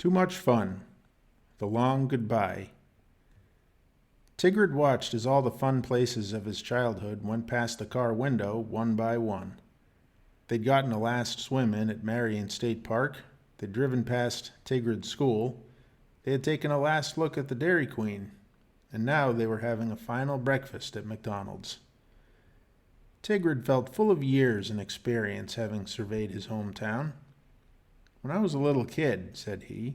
Too much fun. The long goodbye. Tigrid watched as all the fun places of his childhood went past the car window one by one. They'd gotten a last swim in at Marion State Park. They'd driven past Tigrid's school. They had taken a last look at the Dairy Queen. And now they were having a final breakfast at McDonald's. Tigrid felt full of years and experience having surveyed his hometown. "When I was a little kid," said he,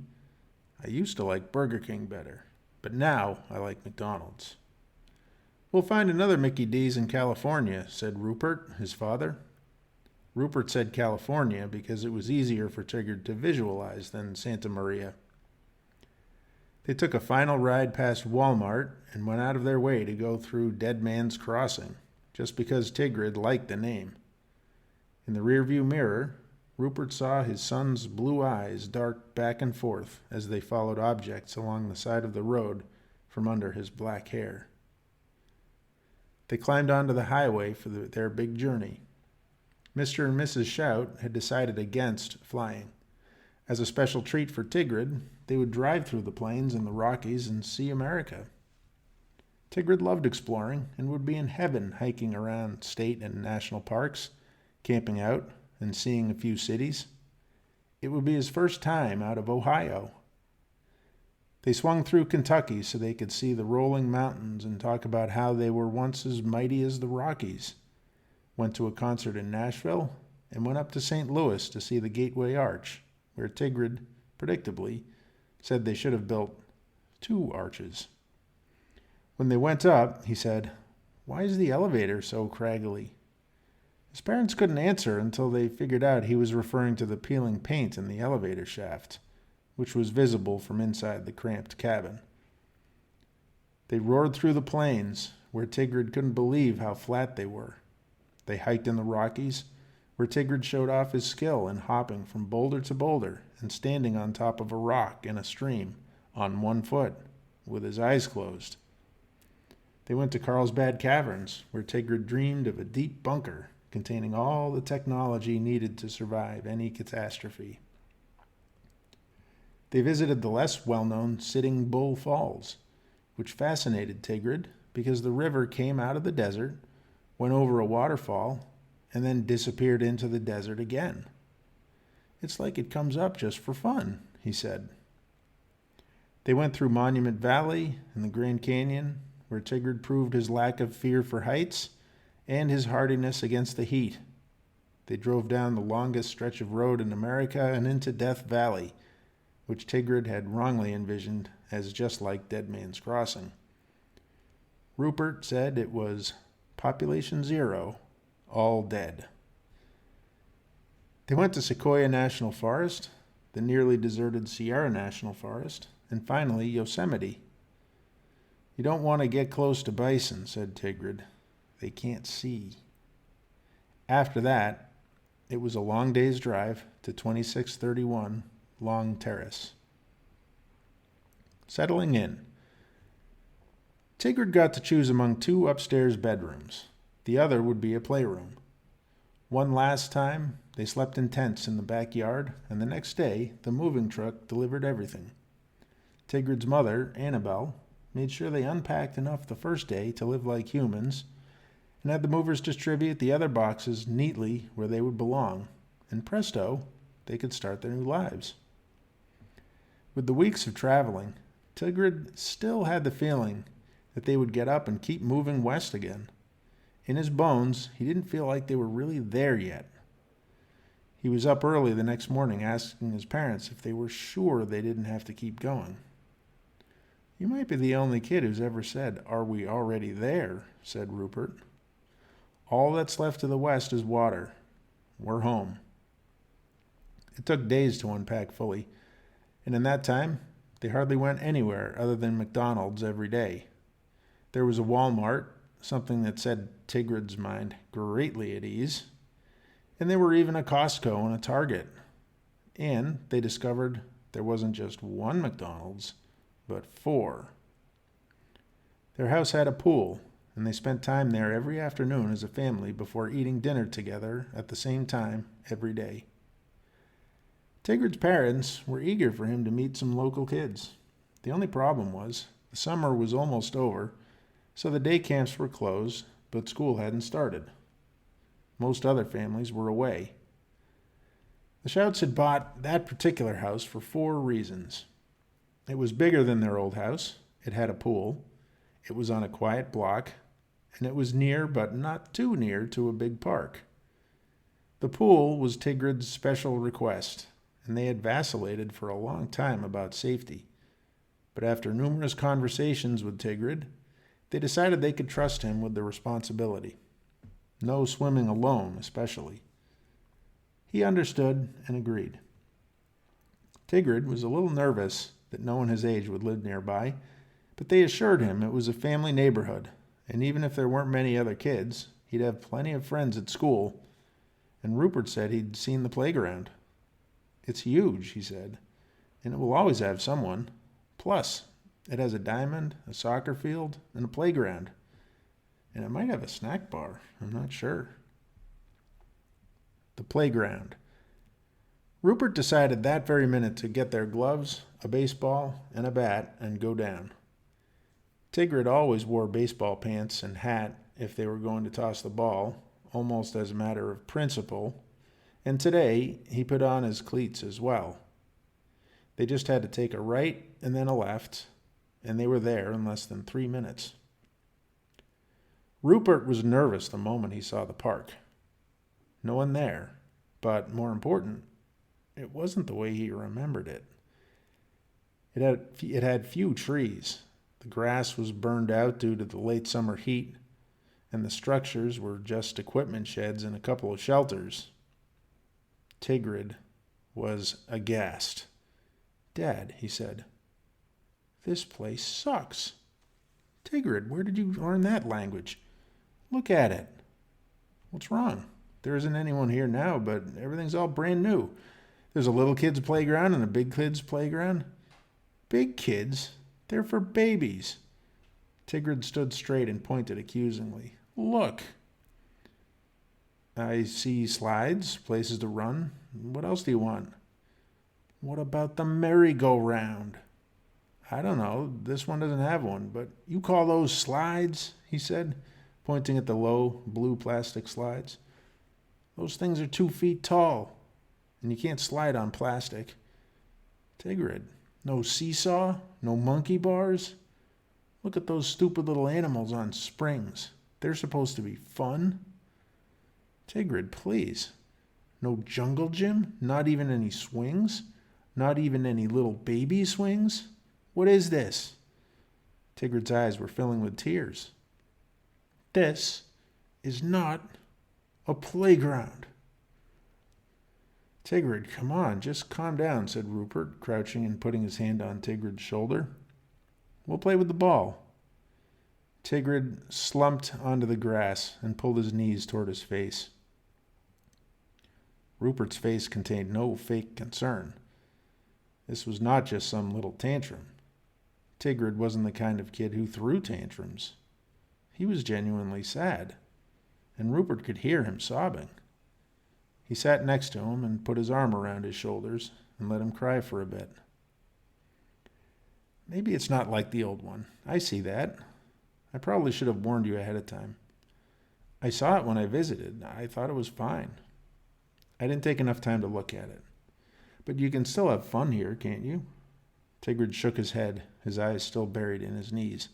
"I used to like Burger King better, but now I like McDonald's." "We'll find another Mickey D's in California," said Rupert, his father. Rupert said California because it was easier for Tigrid to visualize than Santa Maria. They took a final ride past Walmart and went out of their way to go through Dead Man's Crossing, just because Tigrid liked the name. In the rearview mirror, Rupert saw his son's blue eyes dart back and forth as they followed objects along the side of the road from under his black hair. They climbed onto the highway for their big journey. Mr. and Mrs. Schaut had decided against flying. As a special treat for Tigrid, they would drive through the plains and the Rockies and see America. Tigrid loved exploring and would be in heaven hiking around state and national parks, camping out, and seeing a few cities. It would be his first time out of Ohio. They swung through Kentucky so they could see the rolling mountains and talk about how they were once as mighty as the Rockies. Went to a concert in Nashville and went up to St. Louis to see the Gateway Arch, where Tigrid, predictably, said they should have built 2 arches. When they went up, he said, "Why is the elevator so craggly?" His parents couldn't answer until they figured out he was referring to the peeling paint in the elevator shaft, which was visible from inside the cramped cabin. They roared through the plains, where Tigrid couldn't believe how flat they were. They hiked in the Rockies, where Tigrid showed off his skill in hopping from boulder to boulder and standing on top of a rock in a stream on one foot, with his eyes closed. They went to Carlsbad Caverns, where Tigrid dreamed of a deep bunker containing all the technology needed to survive any catastrophe. They visited the less well-known Sitting Bull Falls, which fascinated Tigrid because the river came out of the desert, went over a waterfall, and then disappeared into the desert again. "It's like it comes up just for fun," he said. They went through Monument Valley and the Grand Canyon, where Tigrid proved his lack of fear for heights and his hardiness against the heat. They drove down the longest stretch of road in America and into Death Valley, which Tigrid had wrongly envisioned as just like Dead Man's Crossing. Rupert said it was population 0, all dead. They went to Sequoia National Forest, the nearly deserted Sierra National Forest, and finally Yosemite. "You don't want to get close to bison," said Tigrid. "They can't see." After that, it was a long day's drive to 2631 Long Terrace. Settling in, Tigrid got to choose among 2 upstairs bedrooms. The other would be a playroom. One last time, they slept in tents in the backyard, and the next day, the moving truck delivered everything. Tigrid's mother, Annabelle, made sure they unpacked enough the first day to live like humans, and had the movers distribute the other boxes neatly where they would belong, and presto, they could start their new lives. With the weeks of traveling, Tigrid still had the feeling that they would get up and keep moving west again. In his bones, he didn't feel like they were really there yet. He was up early the next morning asking his parents if they were sure they didn't have to keep going. "You might be the only kid who's ever said, 'Are we already there?'" said Rupert. "All that's left to the west is water. We're home." It took days to unpack fully, and in that time, they hardly went anywhere other than McDonald's every day. There was a Walmart, something that set Tigrid's mind greatly at ease, and there were even a Costco and a Target. And they discovered there wasn't just one McDonald's, but 4. Their house had a pool, and they spent time there every afternoon as a family before eating dinner together at the same time every day. Tigrid's parents were eager for him to meet some local kids. The only problem was the summer was almost over, so the day camps were closed, but school hadn't started. Most other families were away. The Schauts had bought that particular house for 4 reasons. It was bigger than their old house, it had a pool, it was on a quiet block, and it was near, but not too near, to a big park. The pool was Tigrid's special request, and they had vacillated for a long time about safety. But after numerous conversations with Tigrid, they decided they could trust him with the responsibility. No swimming alone, especially. He understood and agreed. Tigrid was a little nervous that no one his age would live nearby, but they assured him it was a family neighborhood, and even if there weren't many other kids, he'd have plenty of friends at school, and Rupert said he'd seen the playground. It's huge, he said, and it will always have someone. Plus, it has a diamond, a soccer field, and a playground. And it might have a snack bar. I'm not sure. The playground. Rupert decided that very minute to get their gloves, a baseball, and a bat and go down. Tigrid always wore baseball pants and hat if they were going to toss the ball, almost as a matter of principle, and today he put on his cleats as well. They just had to take a right and then a left, and they were there in less than 3 minutes. Rupert was nervous the moment he saw the park. No one there, but more important, it wasn't the way he remembered it. It had few trees. The grass was burned out due to the late summer heat, and the structures were just equipment sheds and a couple of shelters. Tigrid was aghast. "Dad," he said, "this place sucks." "Tigrid, where did you learn that language? Look at it." "What's wrong?" "There isn't anyone here now, but everything's all brand new. There's a little kid's playground and a big kid's playground." "Big kids? They're for babies." Tigrid stood straight and pointed accusingly. "Look." "I see slides, places to run. What else do you want?" "What about the merry-go-round?" "I don't know. This one doesn't have one, but you call those slides?" he said, pointing at the low, blue plastic slides. "Those things are 2 feet tall, and you can't slide on plastic." "Tigrid, no seesaw? No monkey bars? Look at those stupid little animals on springs. They're supposed to be fun." "Tigrid, please. No jungle gym? Not even any swings? Not even any little baby swings? What is this?" Tigrid's eyes were filling with tears. "This is not a playground." "Tigrid, come on, just calm down," said Rupert, crouching and putting his hand on Tigrid's shoulder. "We'll play with the ball." Tigrid slumped onto the grass and pulled his knees toward his face. Rupert's face contained no fake concern. This was not just some little tantrum. Tigrid wasn't the kind of kid who threw tantrums. He was genuinely sad, and Rupert could hear him sobbing. He sat next to him and put his arm around his shoulders and let him cry for a bit. "Maybe it's not like the old one. I see that. I probably should have warned you ahead of time. I saw it when I visited. I thought it was fine. I didn't take enough time to look at it. But you can still have fun here, can't you?" Tigrid shook his head, his eyes still buried in his knees.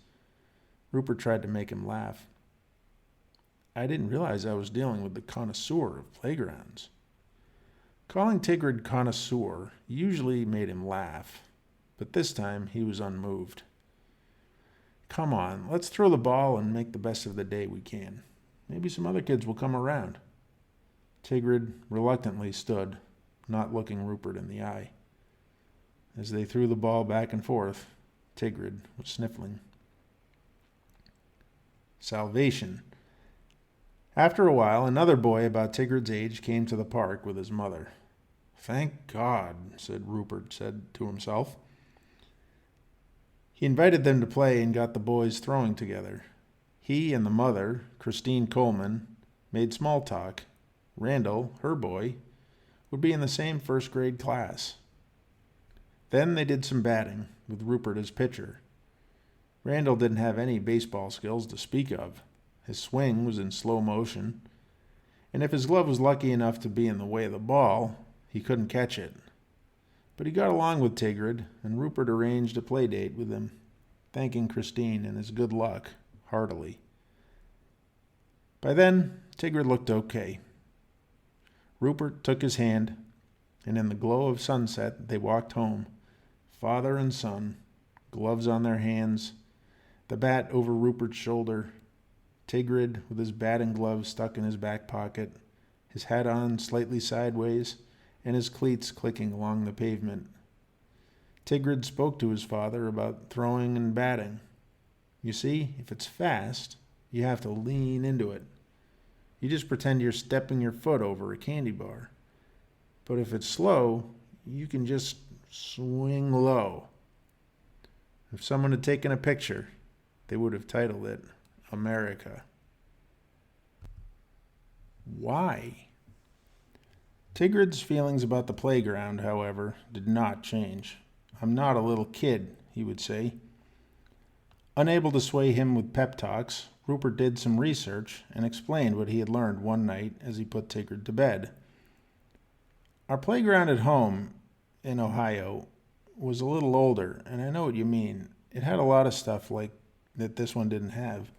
Rupert tried to make him laugh. "I didn't realize I was dealing with the connoisseur of playgrounds." Calling Tigrid connoisseur usually made him laugh, but this time he was unmoved. "Come on, let's throw the ball and make the best of the day we can. Maybe some other kids will come around." Tigrid reluctantly stood, not looking Rupert in the eye. As they threw the ball back and forth, Tigrid was sniffling. Salvation. After a while, another boy about Tigrid's age came to the park with his mother. "Thank God," Rupert said to himself. He invited them to play and got the boys throwing together. He and the mother, Christine Coleman, made small talk. Randall, her boy, would be in the same first grade class. Then they did some batting, with Rupert as pitcher. Randall didn't have any baseball skills to speak of. His swing was in slow motion, and if his glove was lucky enough to be in the way of the ball, he couldn't catch it. But he got along with Tigrid, and Rupert arranged a play date with him, thanking Christine and his good luck heartily. By then, Tigrid looked okay. Rupert took his hand, and in the glow of sunset, they walked home, father and son, gloves on their hands, the bat over Rupert's shoulder, Tigrid with his bat and gloves stuck in his back pocket, his hat on slightly sideways, and his cleats clicking along the pavement. Tigrid spoke to his father about throwing and batting. You see, if it's fast, you have to lean into it. You just pretend you're stepping your foot over a candy bar. But if it's slow, you can just swing low. If someone had taken a picture, they would have titled it America. Why? Tigrid's feelings about the playground, however, did not change. I'm not a little kid, he would say. Unable to sway him with pep talks, Rupert did some research and explained what he had learned one night as he put Tigrid to bed. Our playground at home in Ohio was a little older, and I know what you mean. It had a lot of stuff like that this one didn't have.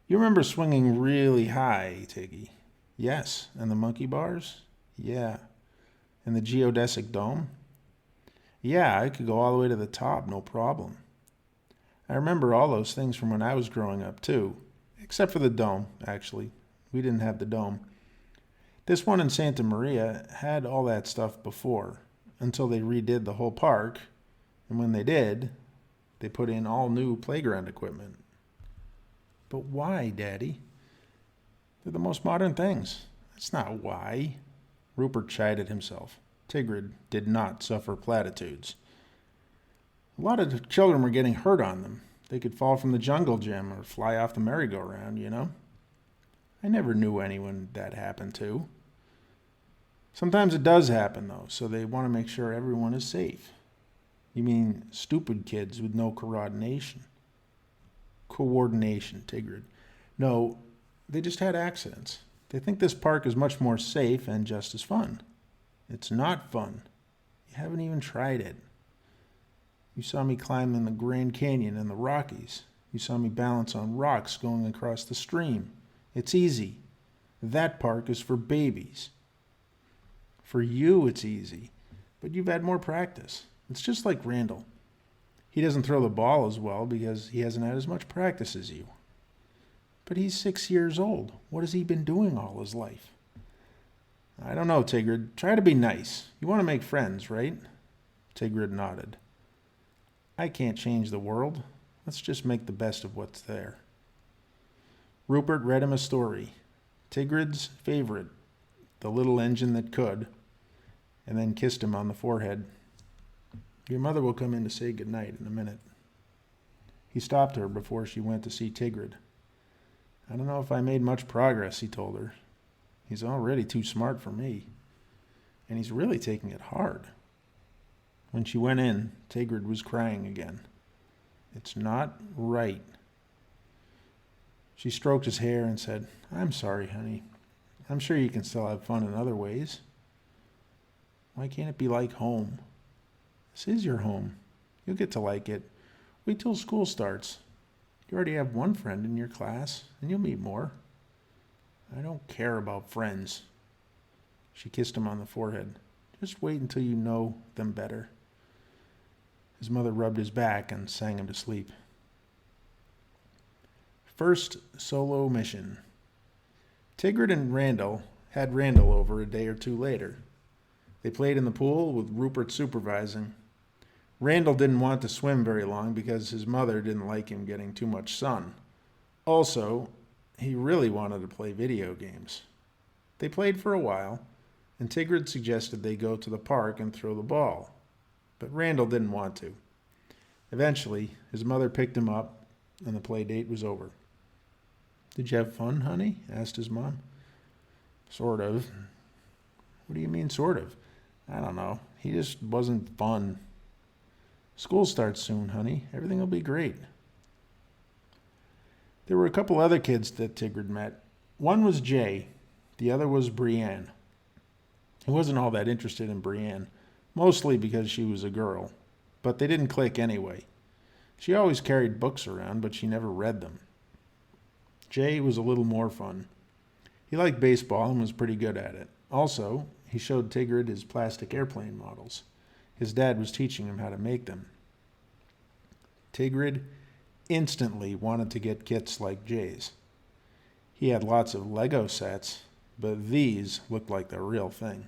You remember swinging really high, Tiggy? Yes. And the monkey bars? Yeah. And the geodesic dome? Yeah, I could go all the way to the top, no problem. I remember all those things from when I was growing up, too. Except for the dome, actually. We didn't have the dome. This one in Santa Maria had all that stuff before, until they redid the whole park, and when they did, they put in all new playground equipment. But why, Daddy? They're the most modern things. That's not why. Rupert chided himself. Tigrid did not suffer platitudes. A lot of the children were getting hurt on them. They could fall from the jungle gym or fly off the merry-go-round, you know? I never knew anyone that happened to. Sometimes it does happen, though, so they want to make sure everyone is safe. You mean stupid kids with no coordination? Coordination, Tigrid. No, they just had accidents. They think this park is much more safe and just as fun. It's not fun. You haven't even tried it. You saw me climb in the Grand Canyon and the Rockies. You saw me balance on rocks going across the stream. It's easy. That park is for babies. For you, it's easy, but you've had more practice. It's just like Randall. He doesn't throw the ball as well because he hasn't had as much practice as you. But he's 6 years old. What has he been doing all his life? I don't know, Tigrid. Try to be nice. You want to make friends, right? Tigrid nodded. I can't change the world. Let's just make the best of what's there. Rupert read him a story. Tigrid's favorite, The Little Engine That Could, and then kissed him on the forehead. Your mother will come in to say good night in a minute. He stopped her before she went to see Tigrid. I don't know if I made much progress, he told her. He's already too smart for me, and he's really taking it hard. When she went in, Tigrid was crying again. It's not right. She stroked his hair and said, I'm sorry, honey. I'm sure you can still have fun in other ways. Why can't it be like home? This is your home. You'll get to like it. Wait till school starts. You already have one friend in your class, and you'll meet more. I don't care about friends. She kissed him on the forehead. Just wait until you know them better. His mother rubbed his back and sang him to sleep. First solo mission. Tigrid and Randall had Randall over a day or two later. They played in the pool with Rupert supervising. Randall didn't want to swim very long because his mother didn't like him getting too much sun. Also, he really wanted to play video games. They played for a while, and Tigrid suggested they go to the park and throw the ball. But Randall didn't want to. Eventually, his mother picked him up, and the play date was over. Did you have fun, honey? Asked his mom. Sort of. What do you mean, sort of? I don't know. He just wasn't fun. School starts soon, honey. Everything will be great. There were a couple other kids that Tigrid met. One was Jay. The other was Brienne. He wasn't all that interested in Brienne, mostly because she was a girl. But they didn't click anyway. She always carried books around, but she never read them. Jay was a little more fun. He liked baseball and was pretty good at it. Also, he showed Tigrid his plastic airplane models. His dad was teaching him how to make them. Tigrid instantly wanted to get kits like Jay's. He had lots of Lego sets, but these looked like the real thing.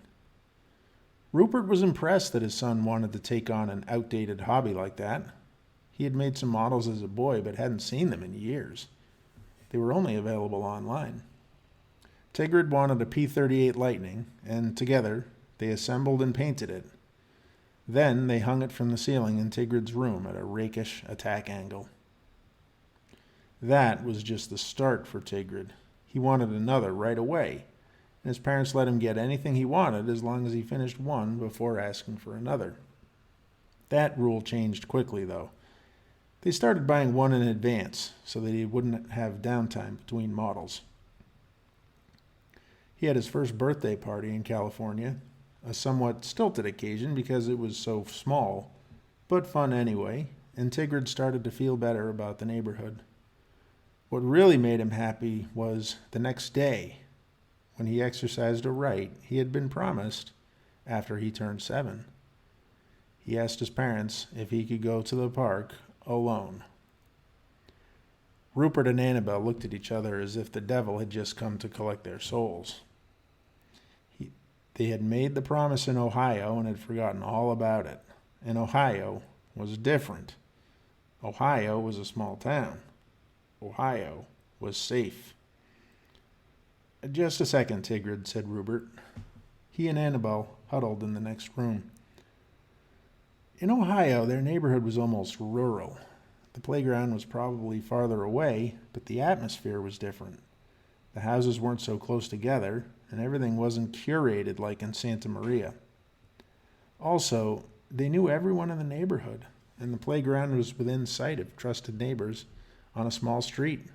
Rupert was impressed that his son wanted to take on an outdated hobby like that. He had made some models as a boy, but hadn't seen them in years. They were only available online. Tigrid wanted a P-38 Lightning, and together they assembled and painted it. Then they hung it from the ceiling in Tigrid's room at a rakish attack angle. That was just the start for Tigrid. He wanted another right away, and his parents let him get anything he wanted as long as he finished one before asking for another. That rule changed quickly, though. They started buying one in advance so that he wouldn't have downtime between models. He had his first birthday party in California, a somewhat stilted occasion because it was so small, but fun anyway, and Tigrid started to feel better about the neighborhood. What really made him happy was the next day, when he exercised a right he had been promised after he turned 7. He asked his parents if he could go to the park alone. Rupert and Annabelle looked at each other as if the devil had just come to collect their souls. They had made the promise in Ohio and had forgotten all about it. And Ohio was different. Ohio was a small town. Ohio was safe. Just a second, Tigrid, said Rupert. He and Annabelle huddled in the next room. In Ohio, their neighborhood was almost rural. The playground was probably farther away, but the atmosphere was different. The houses weren't so close together, and everything wasn't curated like in Santa Maria. Also, they knew everyone in the neighborhood, and the playground was within sight of trusted neighbors on a small street.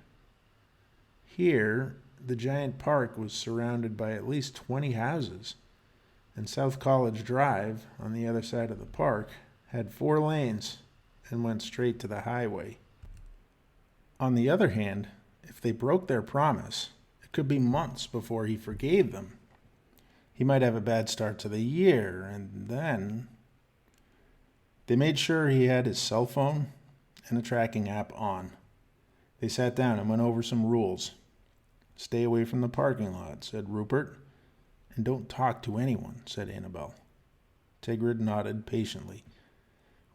Here, the giant park was surrounded by at least 20 houses, and South College Drive, on the other side of the park, had 4 lanes and went straight to the highway. On the other hand, if they broke their promise, it could be months before he forgave them. He might have a bad start to the year, and then... They made sure he had his cell phone and a tracking app on. They sat down and went over some rules. Stay away from the parking lot, said Rupert. And don't talk to anyone, said Annabelle. Tigrid nodded patiently.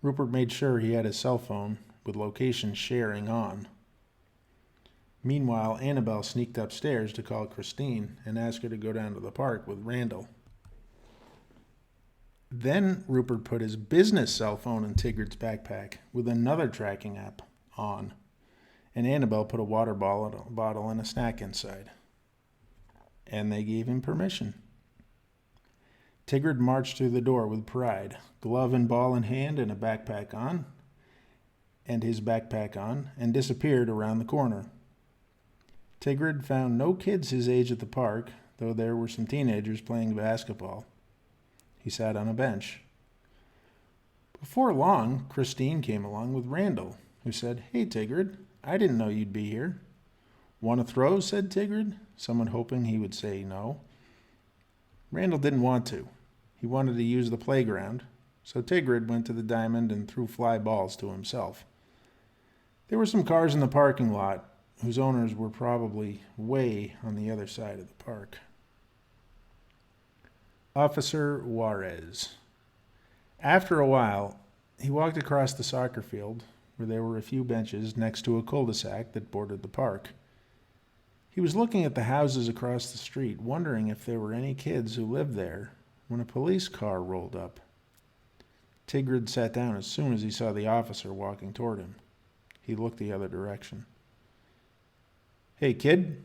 Rupert made sure he had his cell phone with location sharing on. Meanwhile, Annabelle sneaked upstairs to call Christine and ask her to go down to the park with Randall. Then Rupert put his business cell phone in Tigrid's backpack with another tracking app on, and Annabelle put a water bottle and a snack inside. And they gave him permission. Tigrid marched through the door with pride, glove and ball in hand and a backpack on, and his backpack on, and disappeared around the corner. Tigrid found no kids his age at the park, though there were some teenagers playing basketball. He sat on a bench. Before long, Christine came along with Randall, who said, "Hey, Tigrid, I didn't know you'd be here." "Want to throw?" said Tigrid, someone hoping he would say no. Randall didn't want to. He wanted to use the playground, so Tigrid went to the diamond and threw fly balls to himself. There were some cars in the parking lot, whose owners were probably way on the other side of the park. Officer Juarez. After a while, he walked across the soccer field, where there were a few benches next to a cul-de-sac that bordered the park. He was looking at the houses across the street, wondering if there were any kids who lived there, when a police car rolled up. Tigrid sat down as soon as he saw the officer walking toward him. He looked the other direction. "Hey, kid."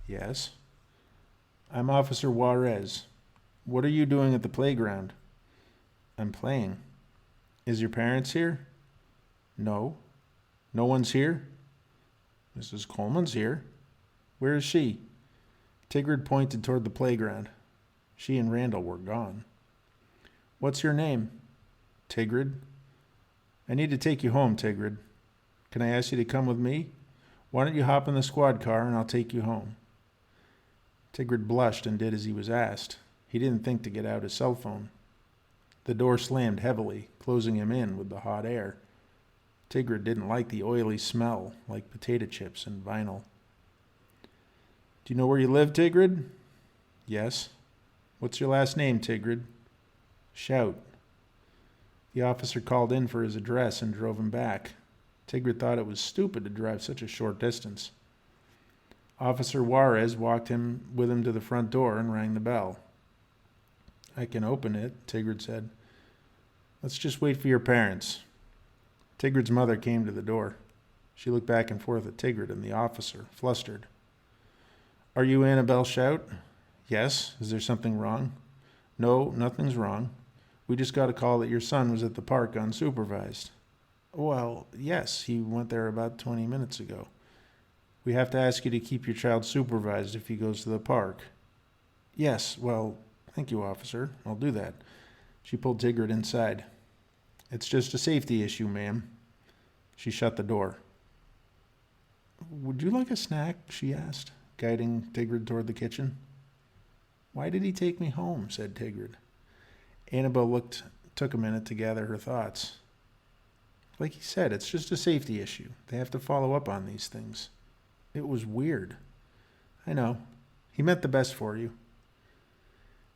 "Yes." "I'm Officer Juarez." What are you doing at the playground? I'm playing. Is your parents here? No. No one's here? Mrs. Coleman's here. Where is she? Tigrid pointed toward the playground. She and Randall were gone. What's your name? Tigrid. I need to take you home, Tigrid. Can I ask you to come with me? Why don't you hop in the squad car and I'll take you home? Tigrid blushed and did as he was asked. He didn't think to get out his cell phone. The door slammed heavily, closing him in with the hot air. Tigrid didn't like the oily smell, like potato chips and vinyl. Do you know where you live, Tigrid? Yes. What's your last name, Tigrid? Schaut. The officer called in for his address and drove him back. Tigrid thought it was stupid to drive such a short distance. Officer Juarez walked with him to the front door and rang the bell. I can open it, Tigrid said. Let's just wait for your parents. Tigrid's mother came to the door. She looked back and forth at Tigrid and the officer, flustered. Are you Annabelle Schaut? Yes. Is there something wrong? No, nothing's wrong. We just got a call that your son was at the park unsupervised. Well, yes, he went there about 20 minutes ago. We have to ask you to keep your child supervised if he goes to the park. Yes, well, thank you, officer. I'll do that. She pulled Tigrid inside. It's just a safety issue, ma'am. She shut the door. Would you like a snack? She asked, guiding Tigrid toward the kitchen. Why did he take me home? Said Tigrid. Annabelle took a minute to gather her thoughts. Like he said, it's just a safety issue. They have to follow up on these things. It was weird. I know. He meant the best for you.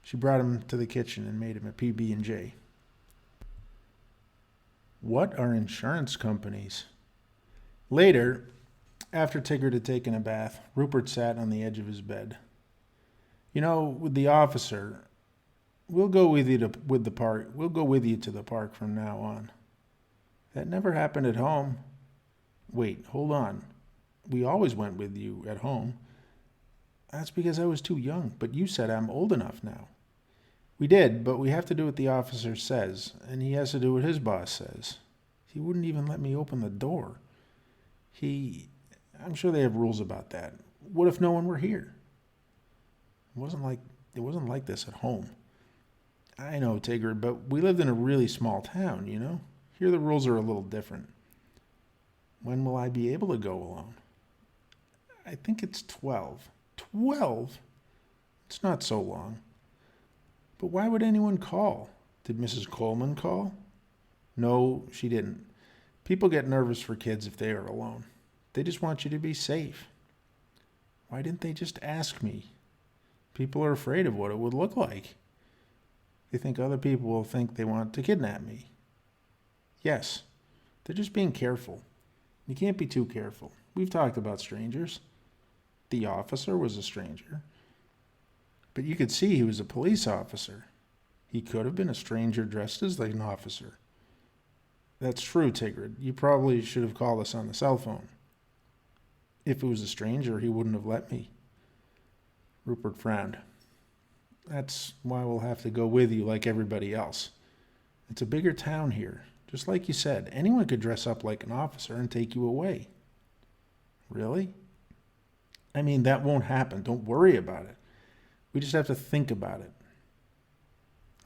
She brought him to the kitchen and made him a PB&J. What are insurance companies? Later, after Tigrid had taken a bath, Rupert sat on the edge of his bed. You know, with the officer, we'll go with you to the park from now on. That never happened at home. Wait, hold on. We always went with you at home. That's because I was too young, but you said I'm old enough now. We did, but we have to do what the officer says, and he has to do what his boss says. He wouldn't even let me open the door. I'm sure they have rules about that. What if no one were here? It wasn't like this at home. I know, Tigrid, but we lived in a really small town, you know? Here the rules are a little different. When will I be able to go alone? I think it's 12. 12? It's not so long. But why would anyone call? Did Mrs. Coleman call? No, she didn't. People get nervous for kids if they are alone. They just want you to be safe. Why didn't they just ask me? People are afraid of what it would look like. They think other people will think they want to kidnap me. Yes, they're just being careful. You can't be too careful. We've talked about strangers. The officer was a stranger. But you could see he was a police officer. He could have been a stranger dressed as like an officer. That's true, Tigrid. You probably should have called us on the cell phone. If it was a stranger, he wouldn't have let me. Rupert frowned. That's why we'll have to go with you like everybody else. It's a bigger town here. Just like you said, anyone could dress up like an officer and take you away. Really? I mean, that won't happen. Don't worry about it. We just have to think about it.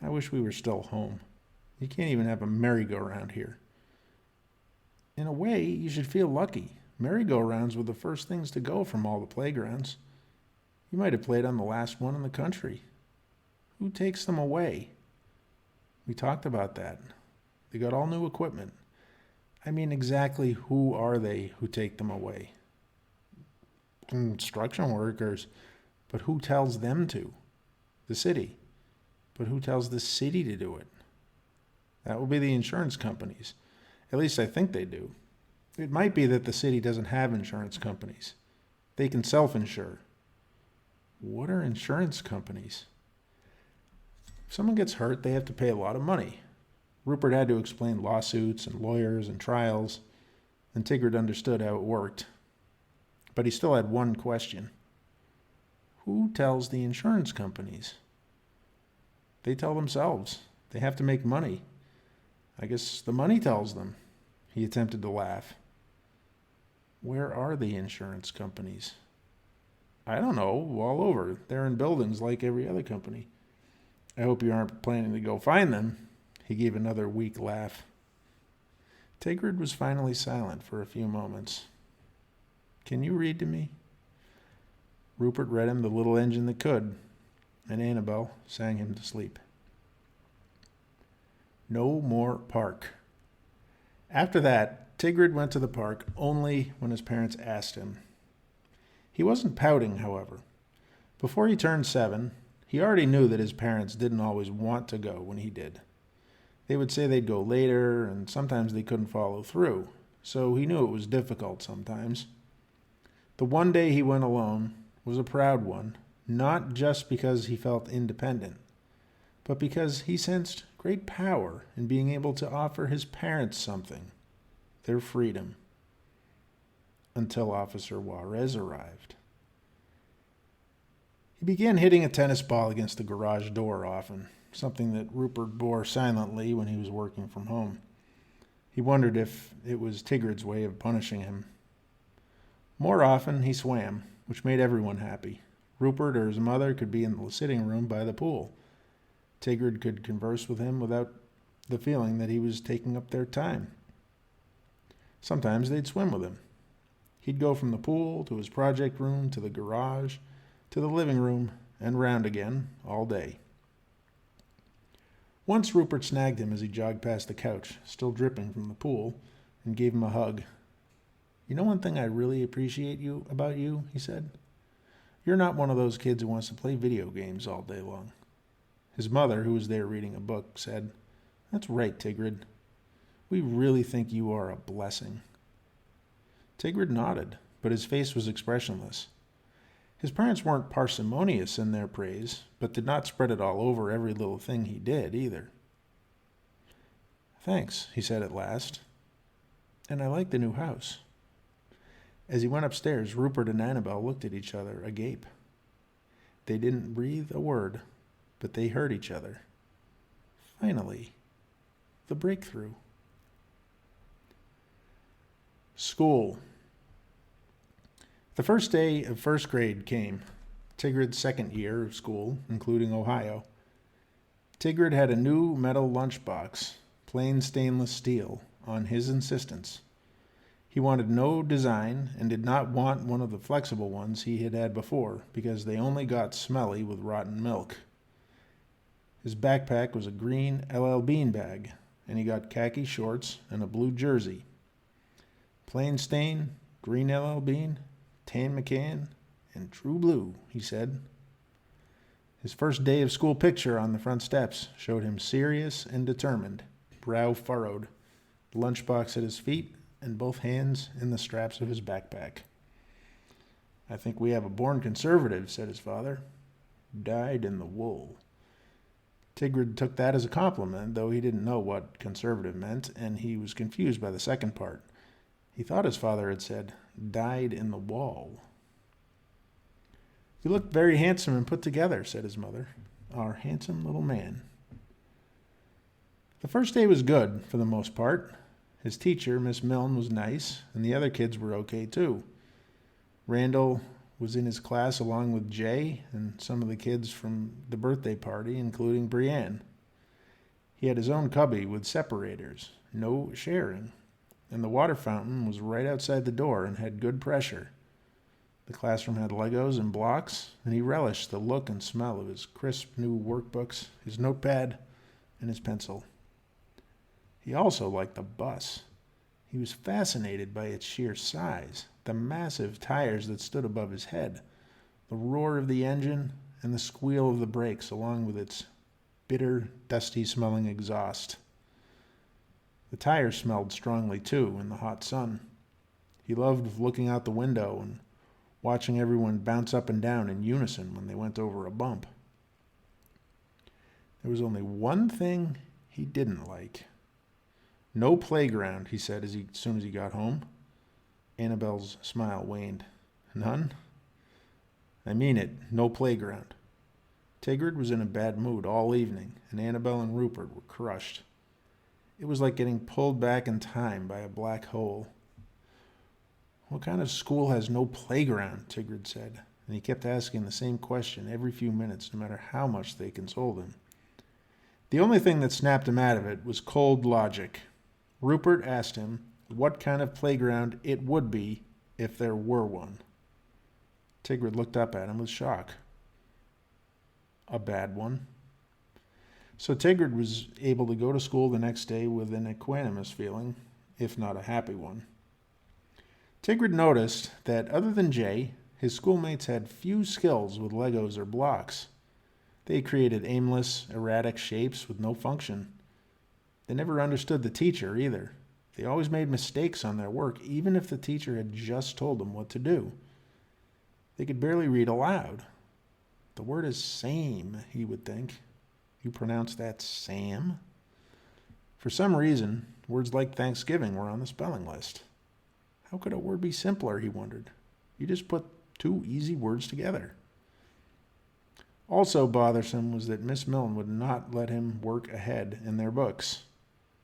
I wish we were still home. You can't even have a merry-go-round here. In a way, you should feel lucky. Merry-go-rounds were the first things to go from all the playgrounds. You might have played on the last one in the country. Who takes them away? We talked about that. They got all new equipment. I mean, exactly who are they who take them away? Construction workers. But who tells them to? The city. But who tells the city to do it? That will be the insurance companies. At least I think they do. It might be that the city doesn't have insurance companies. They can self-insure. What are insurance companies? If someone gets hurt, they have to pay a lot of money. Rupert had to explain lawsuits and lawyers and trials, and Tigrid understood how it worked. But he still had one question. Who tells the insurance companies? They tell themselves. They have to make money. I guess the money tells them. He attempted to laugh. Where are the insurance companies? I don't know, all over. They're in buildings like every other company. I hope you aren't planning to go find them. He gave another weak laugh. Tigrid was finally silent for a few moments. Can you read to me? Rupert read him The Little Engine That Could, and Annabel sang him to sleep. No more park. After that, Tigrid went to the park only when his parents asked him. He wasn't pouting, however. Before he turned 7, he already knew that his parents didn't always want to go when he did. They would say they'd go later, and sometimes they couldn't follow through, so he knew it was difficult sometimes. The one day he went alone was a proud one, not just because he felt independent, but because he sensed great power in being able to offer his parents something, their freedom, until Officer Juarez arrived. He began hitting a tennis ball against the garage door often, something that Rupert bore silently when he was working from home. He wondered if it was Tigrid's way of punishing him. More often, he swam, which made everyone happy. Rupert or his mother could be in the sitting room by the pool. Tigrid could converse with him without the feeling that he was taking up their time. Sometimes they'd swim with him. He'd go from the pool to his project room to the garage to the living room and round again all day. Once Rupert snagged him as he jogged past the couch, still dripping from the pool, and gave him a hug. You know one thing I really appreciate about you, he said? You're not one of those kids who wants to play video games all day long. His mother, who was there reading a book, said, That's right, Tigrid. We really think you are a blessing. Tigrid nodded, but his face was expressionless. His parents weren't parsimonious in their praise, but did not spread it all over every little thing he did either. Thanks, he said at last. And I like the new house. As he went upstairs, Rupert and Annabel looked at each other, agape. They didn't breathe a word, but they heard each other. Finally, the breakthrough. School. The first day of first grade came, Tigrid's second year of school, including Ohio. Tigrid had a new metal lunchbox, plain stainless steel, on his insistence. He wanted no design and did not want one of the flexible ones he had had before because they only got smelly with rotten milk. His backpack was a green LL Bean bag, and he got khaki shorts and a blue jersey. Plain stain, green LL Bean, tan McCann, and true blue, he said. His first day of school picture on the front steps showed him serious and determined, brow furrowed, lunchbox at his feet, and both hands in the straps of his backpack. I think we have a born conservative, said his father. Dyed in the wool. Tigrid took that as a compliment, though he didn't know what conservative meant, and he was confused by the second part. He thought his father had said, dyed in the wall. You look very handsome and put together, said his mother. Our handsome little man. The first day was good, for the most part. His teacher, Miss Milne, was nice, and the other kids were okay, too. Randall was in his class along with Jay and some of the kids from the birthday party, including Brienne. He had his own cubby with separators, no sharing, and the water fountain was right outside the door and had good pressure. The classroom had Legos and blocks, and he relished the look and smell of his crisp new workbooks, his notepad, and his pencil. He also liked the bus. He was fascinated by its sheer size, the massive tires that stood above his head, the roar of the engine, and the squeal of the brakes, along with its bitter, dusty-smelling exhaust. The tires smelled strongly, too, in the hot sun. He loved looking out the window and watching everyone bounce up and down in unison when they went over a bump. There was only one thing he didn't like. No playground, he said as soon as he got home. Annabel's smile waned. None? I mean it, no playground. Tigrid was in a bad mood all evening, and Annabelle and Rupert were crushed. It was like getting pulled back in time by a black hole. "What kind of school has no playground?" Tigrid said, and he kept asking the same question every few minutes, no matter how much they consoled him. The only thing that snapped him out of it was cold logic. Rupert asked him what kind of playground it would be if there were one. Tigrid looked up at him with shock. "A bad one." So Tigrid was able to go to school the next day with an equanimous feeling, if not a happy one. Tigrid noticed that other than Jay, his schoolmates had few skills with Legos or blocks. They created aimless, erratic shapes with no function. They never understood the teacher either. They always made mistakes on their work, even if the teacher had just told them what to do. They could barely read aloud. The word is same, he would think. You pronounce that Sam? For some reason, words like Thanksgiving were on the spelling list. How could a word be simpler, he wondered. You just put two easy words together. Also bothersome was that Miss Milne would not let him work ahead in their books.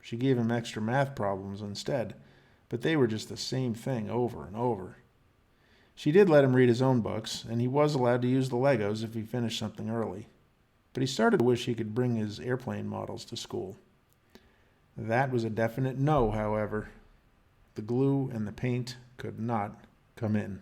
She gave him extra math problems instead, but they were just the same thing over and over. She did let him read his own books, and he was allowed to use the Legos if he finished something early. But he started to wish he could bring his airplane models to school. That was a definite no, however. The glue and the paint could not come in.